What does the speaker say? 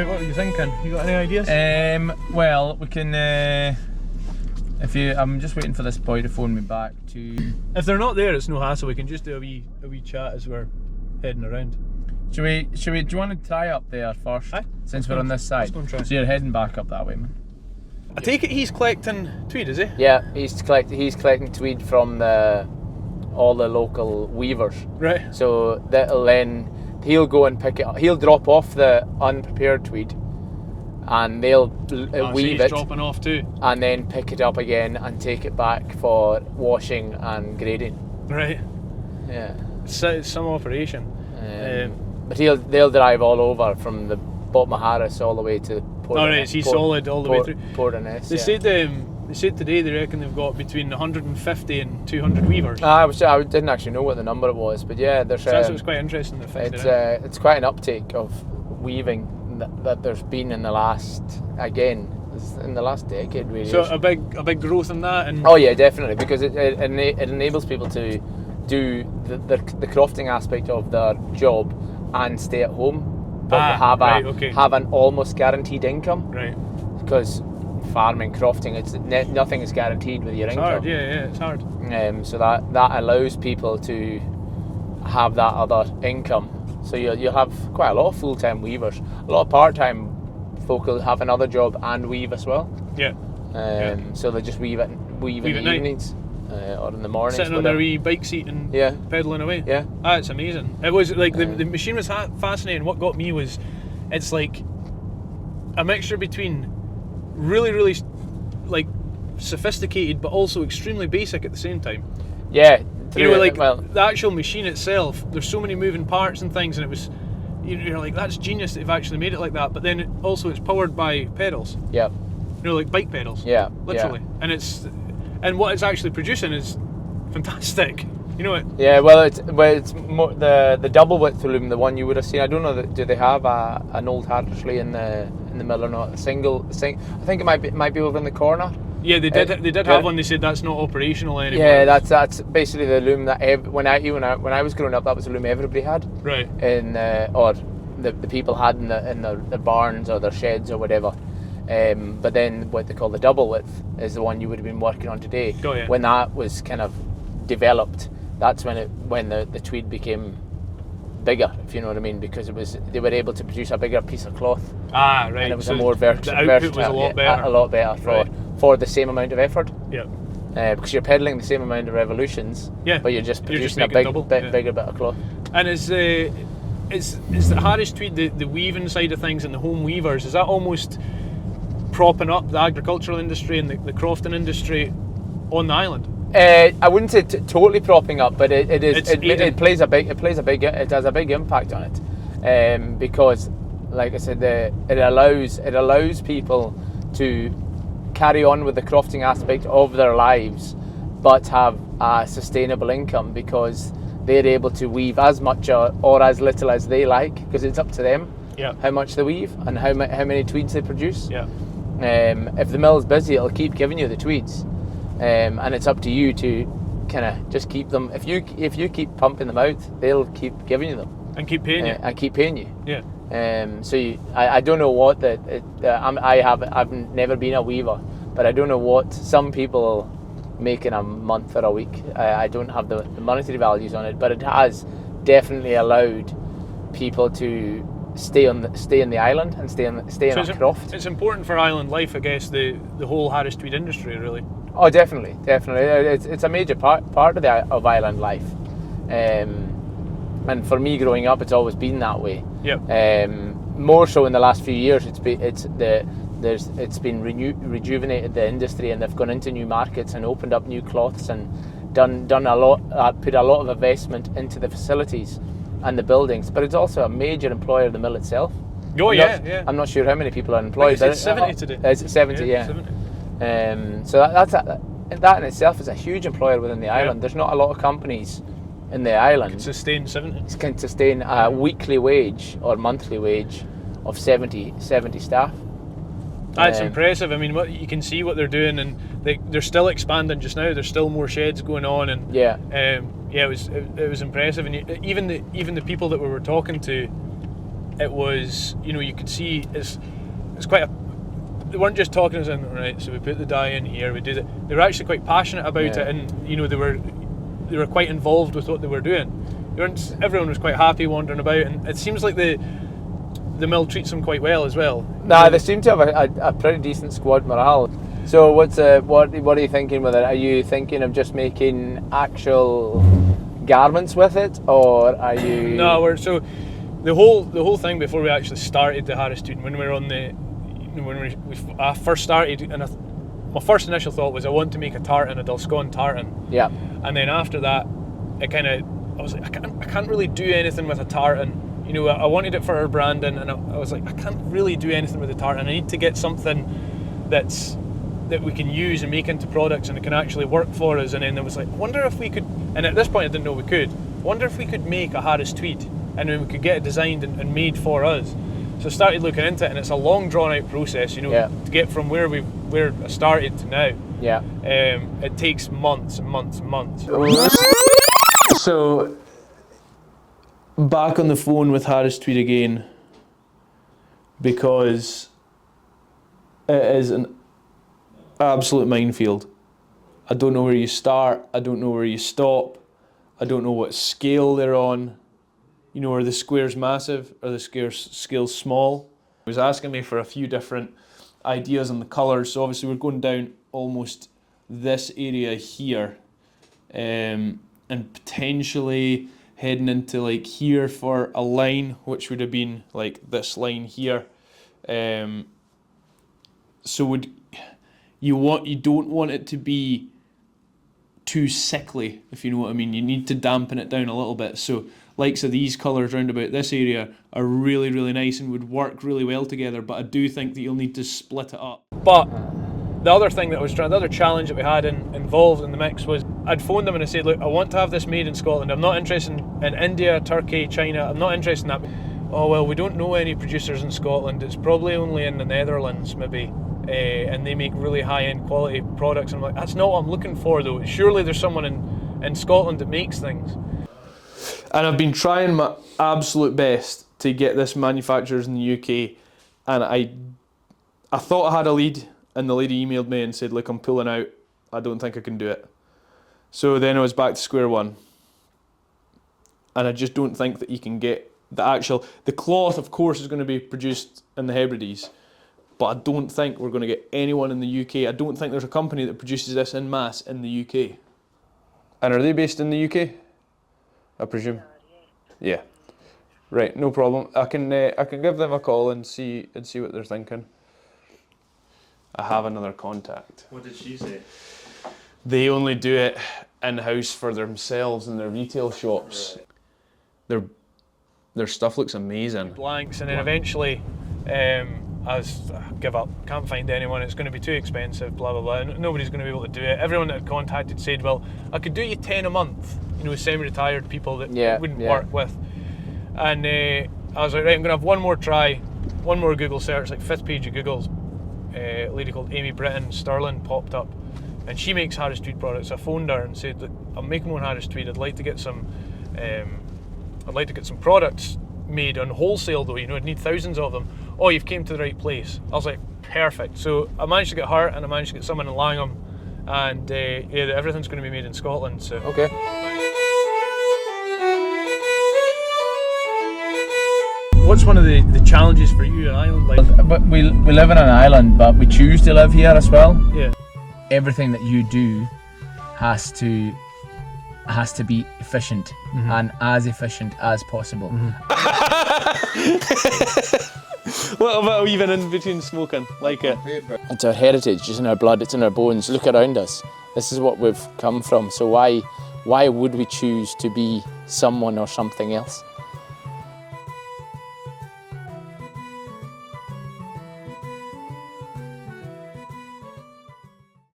what are you thinking? You got any ideas? Well, we can. I'm just waiting for this boy to phone me back to. If they're not there, it's no hassle. We can just do a wee chat as we're heading around. Should we? Do you want to try up there first? Aye. Since we're on this side. Let's go and try. So you're heading back up that way, man. I take it he's collecting tweed, is he? Yeah, he's collecting tweed from all the local weavers. Right. So he'll go and pick it up. He'll drop off the unprepared tweed, and they'll weave it. Dropping off too. And then pick it up again and take it back for washing and grading. Right. Yeah. It's some operation. But they'll drive all over from the bottom of Harris all the way to Port. Alright, so he's solid all the way through. Port and S. They said today they reckon they've got between 150 and 200 weavers. I didn't actually know what the number it was, but yeah, there's. So that's what's quite interesting. It's quite an uptake of weaving that there's been in the last decade, really. So a big growth in that, and oh yeah, definitely, because it enables people to do the crofting aspect of their job and stay at home, but have an almost guaranteed income. Right. Because farming, crofting, nothing is guaranteed with your income. Hard, yeah, it's hard. So that allows people to have that other income. So you have quite a lot of full-time weavers. A lot of part-time folk will have another job and weave as well. Yeah. So they just weave in the evenings or in the mornings. Sitting on their wee bike seat and pedalling away. Yeah. It's amazing. It was like the machine was fascinating. What got me was it's like a mixture between really, really like sophisticated but also extremely basic at the same time. Yeah. The actual machine itself, there's so many moving parts and things, and it was, you're like, that's genius that they've actually made it like that. But then it's powered by pedals. Yeah. Like bike pedals. Yeah. Literally. Yeah. And what it's actually producing is fantastic. You know it. Yeah. Well, it's more the double width loom, the one you would have seen. I don't know do they have an old Harris in the mill or not? I think it might be over in the corner. Yeah, they did have one. They said that's not operational anymore. Yeah, that's basically the loom that when I was growing up, that was the loom everybody had. Right. Or the people had in their barns or their sheds or whatever. But then what they call the double width is the one you would have been working on today. Oh, yeah. When that was kind of developed, that's when the tweed became bigger, if you know what I mean, because they were able to produce a bigger piece of cloth. Right. And it was a more versatile. The output was a lot better. For the same amount of effort. Yeah. Because you're pedaling the same amount of revolutions. Yeah. But you're just producing a bigger bit of cloth. And is the Harris Tweed the weaving side of things and the home weavers, is that almost propping up the agricultural industry and the crofting industry on the island? I wouldn't say totally propping up, but it has a big impact on it, because, like I said, it allows people to carry on with the crofting aspect of their lives, but have a sustainable income because they're able to weave as much or as little as they like, because it's up to them how much they weave and how many tweeds they produce. Yeah. If the mill's busy, it'll keep giving you the tweeds. And it's up to you to kind of just keep them. If you keep pumping them out, they'll keep giving you them and keep paying you. And keep paying you. Yeah. I don't know what I've never been a weaver, but I don't know what some people make in a month or a week. I don't have the monetary values on it, but it has definitely allowed people to stay on the island and stay in a croft. It's important for island life, I guess, the whole Harris Tweed industry, really. Oh, definitely. It's a major part of island life, and for me growing up, it's always been that way. Yeah. More so in the last few years, it's been rejuvenated the industry, and they've gone into new markets and opened up new cloths and done a lot, put a lot of investment into the facilities and the buildings. But it's also a major employer of the mill itself. Oh, yeah. I'm not sure how many people are employed. It's 70 today. Is it 70? Yeah. 70. So that in itself is a huge employer within the island. There's not a lot of companies in the island can sustain a weekly wage or monthly wage of 70 staff. That's impressive. I mean, you can see what they're doing, and they're still expanding just now. There's still more sheds going on, and it was impressive. And even the people that we were talking to, it was, you know, you could see it's quite a. They weren't just talking us in, right? So we put the dye in here, we did it. They were actually quite passionate about it, and you know they were quite involved with what they were doing. Everyone was quite happy wandering about, and it seems like the mill treats them quite well as well. Nah, they seem to have a pretty decent squad morale. So what are you thinking with it? Are you thinking of just making actual garments with it, or are you? No, so the whole thing before we actually started the Harris Tweed, when we were on I first started, and my first initial thought was I want to make a tartan, a Dulscone tartan. Yeah. And then after that, I was like, I can't really do anything with a tartan. You know, I wanted it for our branding, and I was like, I can't really do anything with the tartan. I need to get something that we can use and make into products and it can actually work for us. And then I was like, I wonder if we could, and at this point I didn't know we could, I wonder if we could make a Harris Tweed, and then we could get it designed and made for us. So I started looking into it, and it's a long drawn out process, you know, to get from where I started to now. Yeah. It takes months and months and months. So, back on the phone with Harris Tweed again, because it is an absolute minefield. I don't know where you start, I don't know where you stop, I don't know what scale they're on. You know, are the squares massive, are the scales small? He was asking me for a few different ideas on the colours, so obviously we're going down almost this area here, and potentially heading into like here for a line, which would have been like this line here. So you don't want it to be too sickly, if you know what I mean. You need to dampen it down a little bit. So likes of these colours round about this area are really, really nice and would work really well together, but I do think that you'll need to split it up. But the other thing that the other challenge that we had involved in the mix was I'd phoned them and I said, look, I want to have this made in Scotland. I'm not interested in India, Turkey, China. I'm not interested in that. Oh, well, we don't know any producers in Scotland. It's probably only in the Netherlands, maybe. And they make really high-end quality products. And I'm like, that's not what I'm looking for, though. Surely there's someone in Scotland that makes things. And I've been trying my absolute best to get this manufacturers in the UK, and I thought I had a lead, and the lady emailed me and said, look, I'm pulling out, I don't think I can do it. So then I was back to square one, and I just don't think that you can get the cloth, of course, is going to be produced in the Hebrides, but I don't think we're going to get anyone in the UK. I don't think there's a company that produces this en masse in the UK. And are they based in the UK? I presume. Yeah. Right, no problem. I can give them a call and see what they're thinking. I have another contact. What did she say? They only do it in-house for themselves in their retail shops. Right. Their stuff looks amazing. Blanks, and then eventually I give up, can't find anyone, it's going to be too expensive, blah blah blah, nobody's going to be able to do it. Everyone that I'd contacted said, well, I could do you 10 a month, you know, semi-retired people that wouldn't work with. And I was like, right, I'm going to have one more try, one more Google search, like 5th page of Google's, a lady called Amy Britton, Stirling, popped up, and she makes Harris Tweed products. I phoned her and said, look, I'm making one Harris Tweed, I'd like to get some products made on wholesale though, you know, I'd need thousands of them. Oh, you've came to the right place. I was like, perfect. So I managed to get her, and I managed to get someone in Langham, and everything's going to be made in Scotland. So okay. What's one of the challenges for you in Ireland? Like, but we live in an island, but we choose to live here as well. Yeah. Everything that you do has to be efficient, and as efficient as possible. What about even in between smoking? Like it? It's our heritage, it's in our blood, it's in our bones. Look around us. This is what we've come from. So why would we choose to be someone or something else?